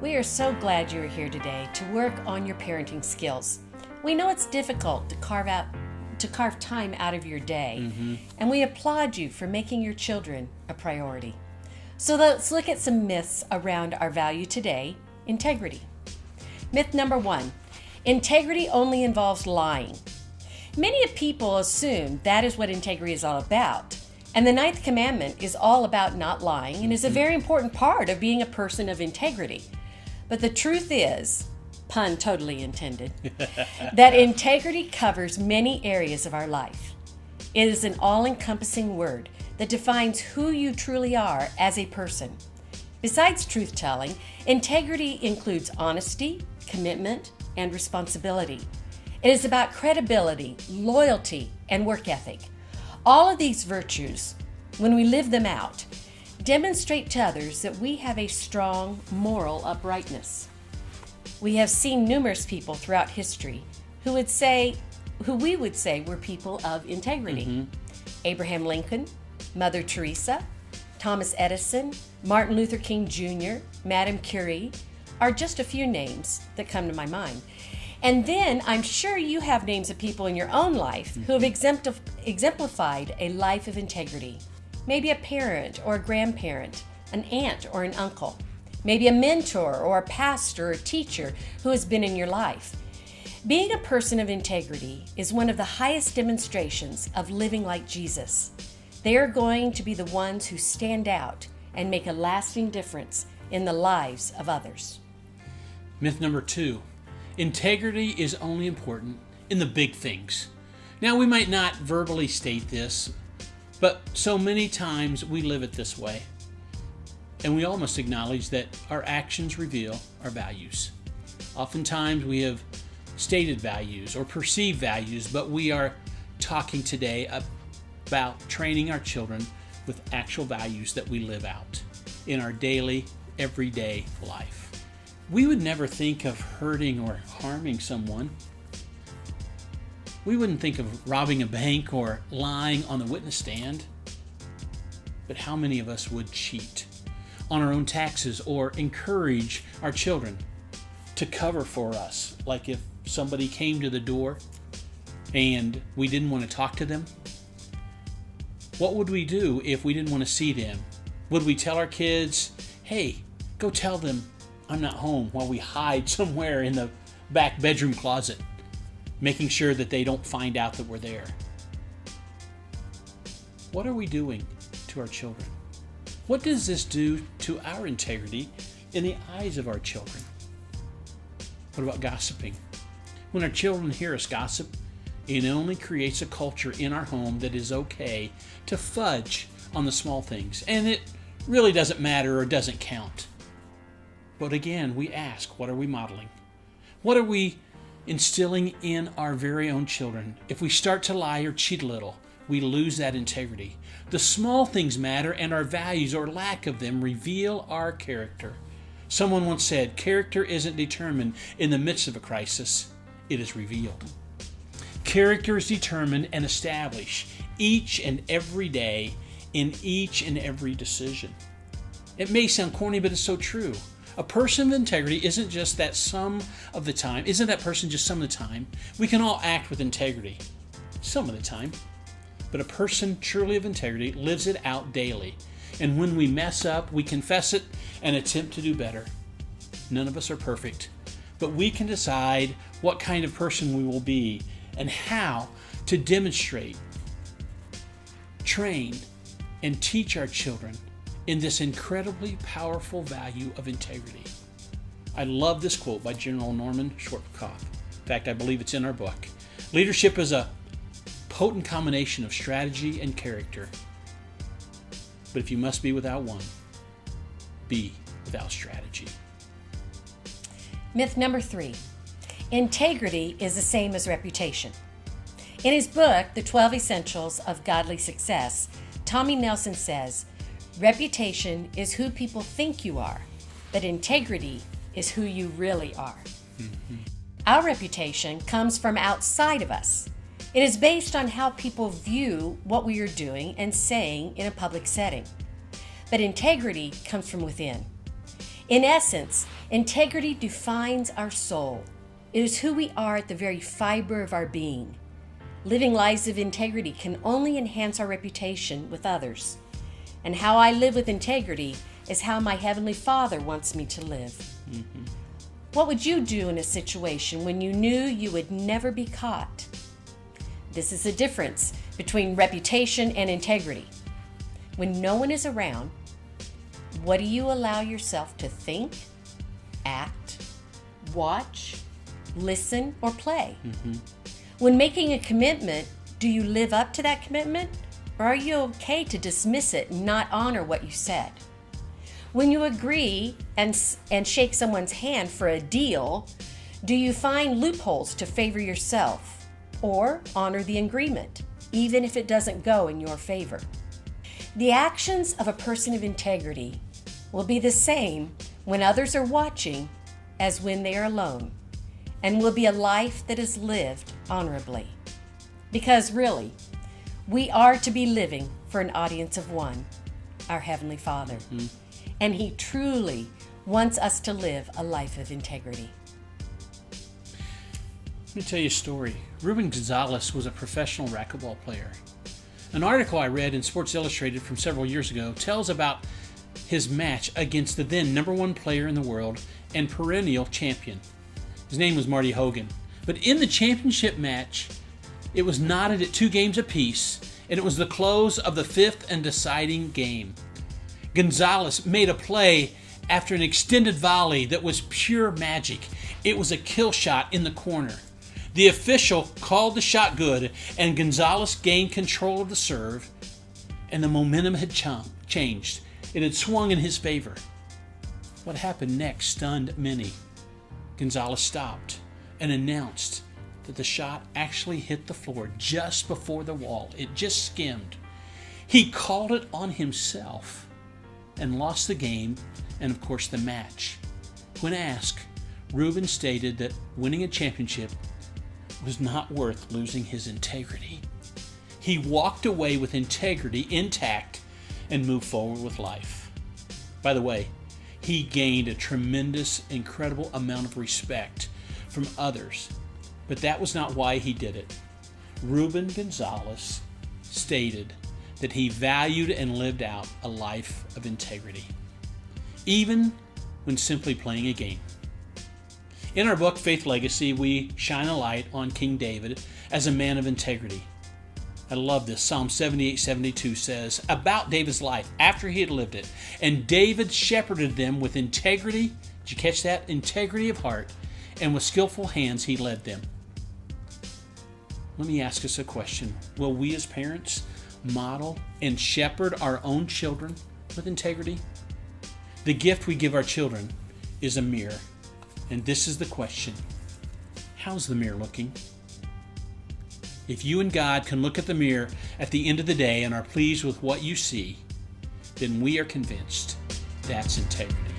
We are so glad you are here today to work on your parenting skills. We know it's difficult to carve time out of your day, and we applaud you for making your children a priority. So let's look at some myths around our value today, integrity. Myth number 1, integrity only involves lying. Many people assume that is what integrity is all about. And the 9th commandment is all about not lying and is a very important part of being a person of integrity. But the truth is, pun totally intended, that integrity covers many areas of our life. It is an all-encompassing word that defines who you truly are as a person. Besides truth-telling, integrity includes honesty, commitment, and responsibility. It is about credibility, loyalty, and work ethic. All of these virtues, when we live them out, demonstrate to others that we have a strong moral uprightness. We have seen numerous people throughout history who we would say were people of integrity. Abraham Lincoln, Mother Teresa, Thomas Edison, Martin Luther King Jr., Madame Curie are just a few names that come to my mind. And then I'm sure you have names of people in your own life who have exemplified a life of integrity. Maybe a parent or a grandparent, an aunt or an uncle. Maybe a mentor or a pastor or a teacher who has been in your life. Being a person of integrity is one of the highest demonstrations of living like Jesus. They are going to be the ones who stand out and make a lasting difference in the lives of others. Myth number 2, integrity is only important in the big things. Now, we might not verbally state this, but so many times we live it this way. And we all must acknowledge that our actions reveal our values. Oftentimes we have stated values or perceived values, but we are talking today about training our children with actual values that we live out in our daily, everyday life. We would never think of hurting or harming someone. We wouldn't think of robbing a bank or lying on the witness stand. But how many of us would cheat on our own taxes or encourage our children to cover for us? Like if somebody came to the door and we didn't want to talk to them, what would we do if we didn't want to see them? Would we tell our kids, hey, go tell them I'm not home, while we hide somewhere in the back bedroom closet, making sure that they don't find out that we're there? What are we doing to our children? What does this do to our integrity in the eyes of our children? What about gossiping? When our children hear us gossip, it only creates a culture in our home that is okay to fudge on the small things, and it really doesn't matter or doesn't count. But again, we ask, what are we modeling? What are we instilling in our very own children? If we start to lie or cheat a little, we lose that integrity. The small things matter, and our values or lack of them reveal our character. Someone once said, character isn't determined in the midst of a crisis, it is revealed. Character is determined and established each and every day in each and every decision. It may sound corny, but it's so true. A person of integrity isn't just that some of the time. Isn't that person just some of the time? We can all act with integrity some of the time. But a person truly of integrity lives it out daily. And when we mess up, we confess it and attempt to do better. None of us are perfect, but we can decide what kind of person we will be and how to demonstrate, train, and teach our children in this incredibly powerful value of integrity. I love this quote by General Norman Schwarzkopf. In fact, I believe it's in our book. Leadership is a potent combination of strategy and character. But if you must be without one, be without strategy. Myth number 3, integrity is the same as reputation. In his book, The 12 Essentials of Godly Success, Tommy Nelson says, reputation is who people think you are, but integrity is who you really are. Our reputation comes from outside of us. It is based on how people view what we are doing and saying in a public setting. But integrity comes from within. In essence, integrity defines our soul. It is who we are at the very fiber of our being. Living lives of integrity can only enhance our reputation with others. And how I live with integrity is how my Heavenly Father wants me to live. Mm-hmm. What would you do in a situation when you knew you would never be caught? This is the difference between reputation and integrity. When no one is around, what do you allow yourself to think, act, watch, listen, or play? Mm-hmm. When making a commitment, do you live up to that commitment? Or are you okay to dismiss it and not honor what you said? When you agree and shake someone's hand for a deal, do you find loopholes to favor yourself or honor the agreement, even if it doesn't go in your favor? The actions of a person of integrity will be the same when others are watching as when they are alone, and will be a life that is lived honorably. Because really, we are to be living for an audience of one, our Heavenly Father. Mm-hmm. And He truly wants us to live a life of integrity. Let me tell you a story. Ruben Gonzalez was a professional racquetball player. An article I read in Sports Illustrated from several years ago tells about his match against the then number one player in the world and perennial champion. His name was Marty Hogan. But in the championship match, it was knotted at 2 games apiece, and it was the close of the 5th and deciding game. Gonzalez made a play after an extended volley that was pure magic. It was a kill shot in the corner. The official called the shot good, and Gonzalez gained control of the serve, and the momentum had changed. It had swung in his favor. What happened next stunned many. Gonzalez stopped and announced that the shot actually hit the floor just before the wall. It just skimmed. He called it on himself and lost the game and, of course, the match. When asked, Ruben stated that winning a championship was not worth losing his integrity. He walked away with integrity intact and moved forward with life. By the way, he gained a tremendous, incredible amount of respect from others, but that was not why he did it. Ruben Gonzalez stated that he valued and lived out a life of integrity, even when simply playing a game. In our book, Faith Legacy, we shine a light on King David as a man of integrity. I love this. Psalm 78:72 says about David's life after he had lived it, and David shepherded them with integrity. Did you catch that? Integrity of heart, and with skillful hands he led them. Let me ask us a question. Will we as parents model and shepherd our own children with integrity? The gift we give our children is a mirror. And this is the question. How's the mirror looking? If you and God can look at the mirror at the end of the day and are pleased with what you see, then we are convinced that's integrity.